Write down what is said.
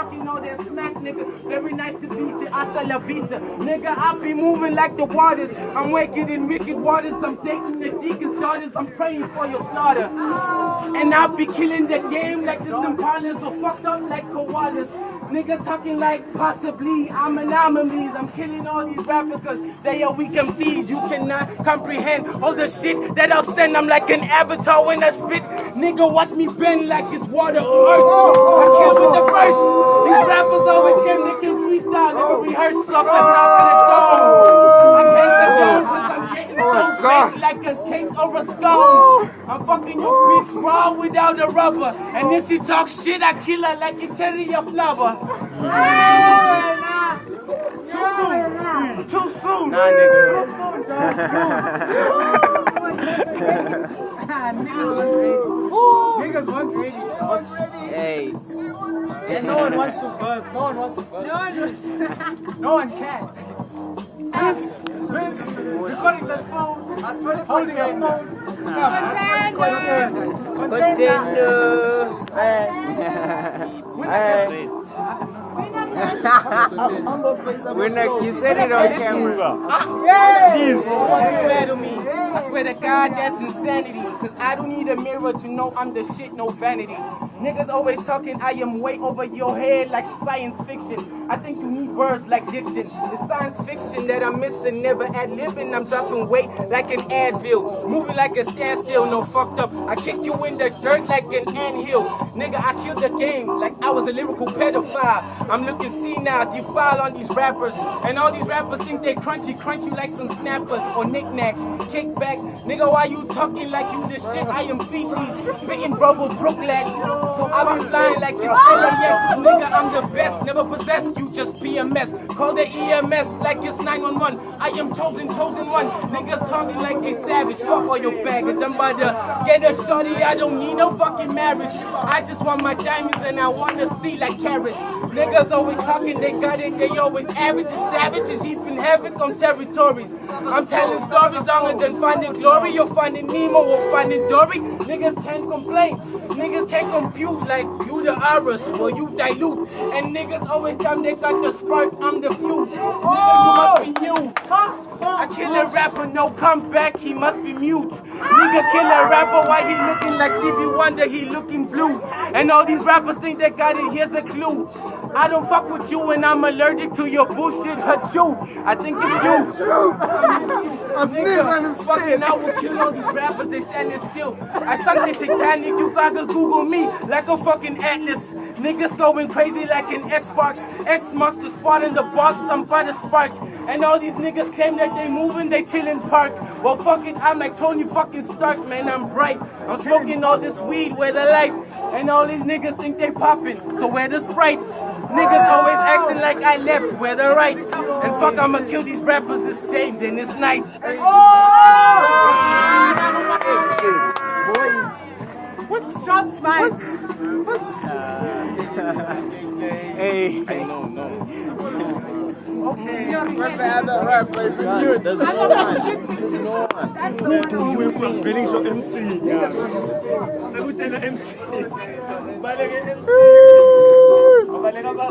talking all that smack, nigga. Very nice to meet you. Hasta la vista. Nigga, I be moving like the waters. I'm waking in wicked waters. I'm dating the deacon's daughters. I'm praying for your slaughter. And I'll be killing the game like the Impalas or fucked up like koalas. Niggas talking like possibly I'm anomalies. I'm killing all these rappers cause they are weak MCs. You cannot comprehend all the shit that I'll send. I'm like an avatar when I spit. Nigga, watch me bend like it's water or earth. I kill with the verse. These rappers always came, they can freestyle, never rehearse. Off the top of the dome. I can't get down cause I'm getting so big like a cake or a stone. I'm fucking your bitch raw without a rubber. And if she talks shit, I kill her like a cherry or flower. Too soon. Too soon. Nah, nigga. Niggas 180. Hey. And no one wants to buzz. No one wants to buzz. No one can. Vince, recording this phone. Holding a phone. Winner, you said it on camera. Swear to me. I swear to God, that's insanity. Cause I don't need a mirror to know I'm the shit, no vanity. Niggas always talking, I am way over your head like science fiction. I think you need words like diction. The science fiction that I'm missing, never ad-libbing. I'm dropping weight like an Advil. Moving like a standstill, no fucked up. I kick you in the dirt like an anthill. Nigga, I killed the game like I was a lyrical pedophile. I'm looking senile, defile on these rappers. And all these rappers think they crunchy like some snappers or knickknacks. Kick back, nigga, why you talking like you the shit? I am feces, spitting verbal brooklegs. I be flying like 6 LAX, nigga, I'm the best. Never possessed, you just PMS. Call the EMS like it's 911. I am chosen one. Niggas talking like they savage. Fuck all your baggage. I'm about to get a shorty. I don't need no fucking marriage. I just want my diamonds and I wanna see like carrots. Niggas always talking, they got it, they always average. Savages heaping havoc on territories. I'm telling stories longer than Finding Glory or Finding Nemo or Finding Dory. Niggas can't complain. Niggas can't compute like you the Aras or you dilute. And niggas always come, they got the spark, I'm the fuse. Nigga, you must be new. I kill a rapper, no comeback, he must be mute. Nigga kill a rapper, why he looking like Stevie Wonder, he looking blue. And all these rappers think they got it, here's a clue. I don't fuck with you and I'm allergic to your bullshit, you. I think it's you. Nigga, fucking I will kill all these rappers, they standing still. I sunk the Titanic, you gotta Google me like a fucking Atlas. Niggas going crazy like an Xbox. X marks the spot in the box, I'm by the spark. And all these niggas claim that they moving, they chillin' park. Well, fuck it, I'm like Tony fucking Stark, man, I'm bright. I'm smoking all this weed, where the light. And all these niggas think they poppin', so where the Sprite? Niggas always acting like I left, where the right. And fuck, I'ma kill these rappers this day, then this night. What? Shots fired. What? Hey. No. Okay. Right, place in you. There's no one. That's the one. Feeling so MC. Sagutin na MC. Balik yung MC. Balik ka ba?